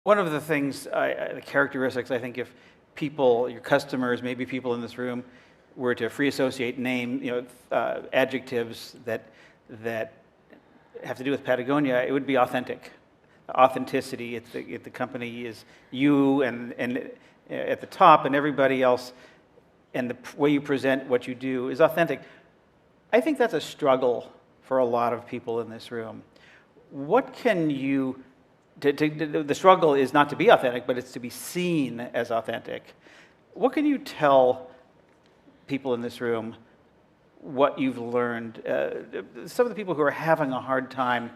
One of the things, the characteristics, I think, if people, your customers, maybe people in this room, were to free associate adjectives that have to do with Patagonia, it would be authentic. Authenticity. The company is you and at the top, and everybody else, and the way you present what you do is authentic. I think that's a struggle for a lot of people in this room. What can you? The struggle is not to be authentic, but it's to be seen as authentic. What can you tell people in this room what you've learned? Some of the people who are having a hard time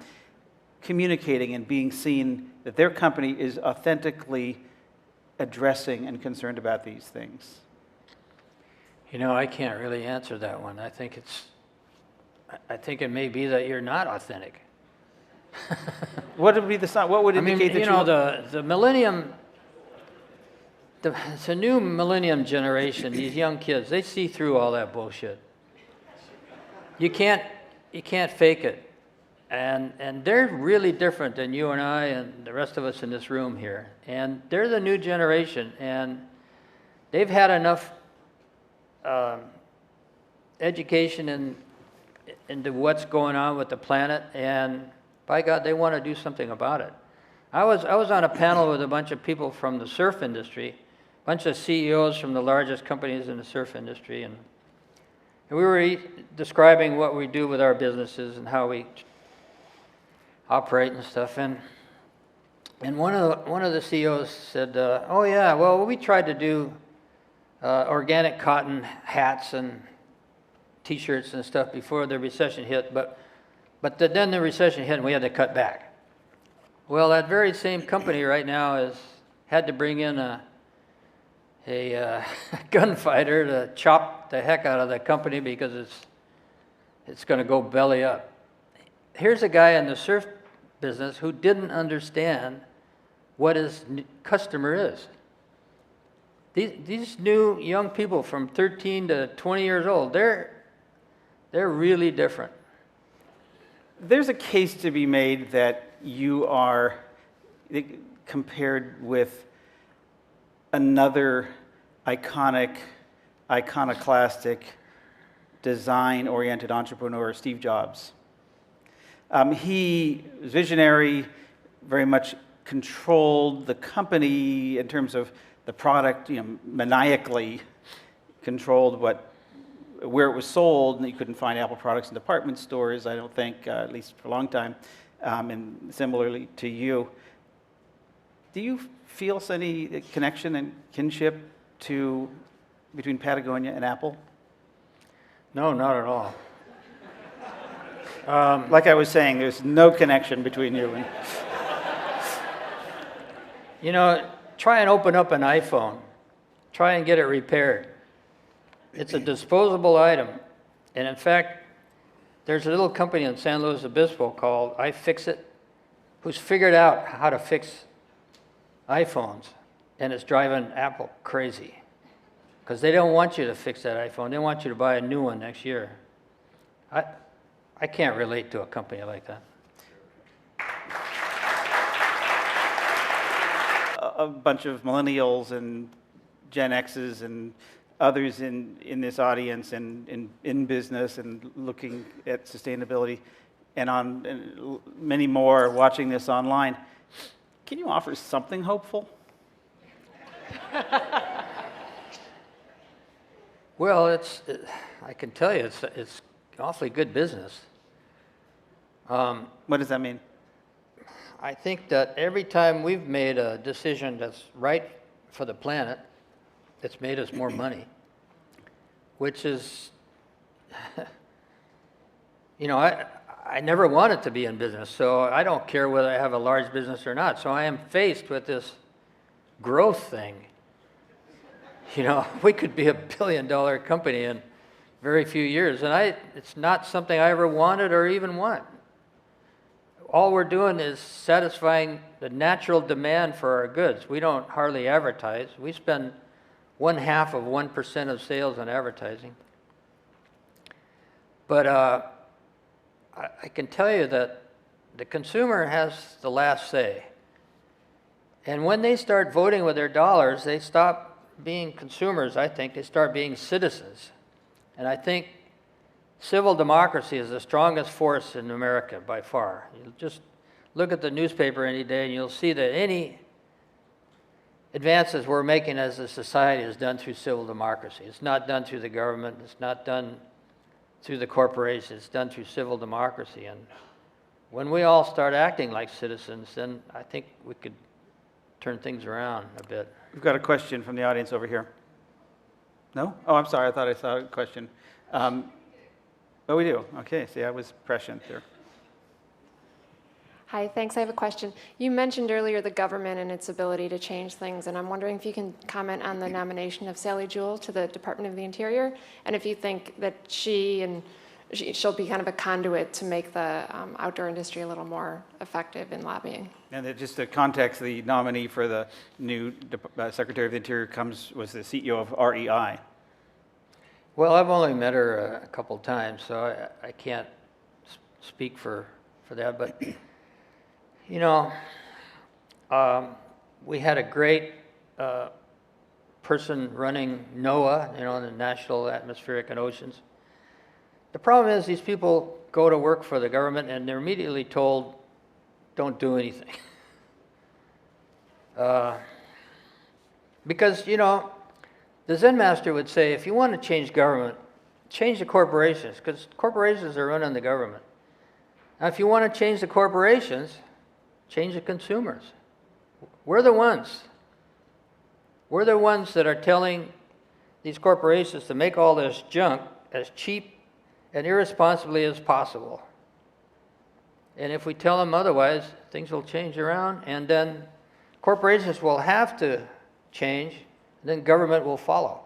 communicating and being seen that their company is authentically addressing and concerned about these things. You know, I can't really answer that one. I think it may be that you're not authentic. What would be the sign? What would indicate that the millennium? It's a new millennium generation. These young kids, they see through all that bullshit. You can't fake it, and they're really different than you and I and the rest of us in this room here. And they're the new generation, and they've had enough education into what's going on with the planet, and by God, they want to do something about it. I was on a panel with a bunch of people from the surf industry, a bunch of CEOs from the largest companies in the surf industry, and we were describing what we do with our businesses and how we operate and stuff. And one of the CEOs said, "Oh yeah, well we tried to do organic cotton hats and T-shirts and stuff before the recession hit, but then the recession hit and we had to cut back." Well, that very same company right now had to bring in a gunfighter to chop the heck out of the company because it's going to go belly up. Here's a guy in the surf business who didn't understand what his customer is. These new young people from 13 to 20 years old, they're really different. There's a case to be made that you are compared with another iconoclastic, design-oriented entrepreneur, Steve Jobs. He was visionary, very much controlled the company in terms of the product, maniacally controlled where it was sold, and you couldn't find Apple products in department stores, I don't think, at least for a long time, and similarly to you. Do you feel any connection and kinship between Patagonia and Apple? No, not at all. Like I was saying, there's no connection between you and... Try and open up an iPhone. Try and get it repaired. It's a disposable item. And in fact, there's a little company in San Luis Obispo called iFixit, who's figured out how to fix iPhones, and it's driving Apple crazy. Because they don't want you to fix that iPhone. They want you to buy a new one next year. I can't relate to a company like that. A bunch of millennials and Gen X's and others in this audience and in business and looking at sustainability and many more watching this online. Can you offer something hopeful? Well, I can tell you, it's awfully good business. What does that mean? I think that every time we've made a decision that's right for the planet, it's made us more money, which is, I never wanted to be in business, so I don't care whether I have a large business or not. So I am faced with this growth thing. We could be $1 billion company in very few years, and it's not something I ever wanted or even want. All we're doing is satisfying the natural demand for our goods. We don't hardly advertise. We spend 0.5% of sales on advertising. But I can tell you that the consumer has the last say. And when they start voting with their dollars, they stop being consumers, I think. They start being citizens. And I think civil democracy is the strongest force in America by far. You just look at the newspaper any day and you'll see that any advances we're making as a society is done through civil democracy. It's not done through the government. It's not done through the corporations. It's done through civil democracy. And when we all start acting like citizens, then I think we could turn things around a bit. We've got a question from the audience over here. No? Oh, I'm sorry. I thought I saw a question. Oh, we do. Okay. See, I was prescient there. Hi, thanks. I have a question. You mentioned earlier the government and its ability to change things, and I'm wondering if you can comment on the nomination of Sally Jewell to the Department of the Interior, and if you think that she'll be kind of a conduit to make the outdoor industry a little more effective in lobbying. And just to context, the nominee for the new Secretary of the Interior was the CEO of REI. Well, I've only met her a couple times, so I can't speak for that. But, you know, we had a great person running NOAA, you know, the National Atmospheric and Oceans. The problem is these people go to work for the government and they're immediately told, don't do anything. Because, you know, the Zen master would say, if you want to change government, change the corporations, because corporations are running the government. Now, if you want to change the corporations, change the consumers. We're the ones. We're the ones that are telling these corporations to make all this junk as cheap and irresponsibly as possible. And if we tell them otherwise, things will change around, and then corporations will have to change, and then government will follow.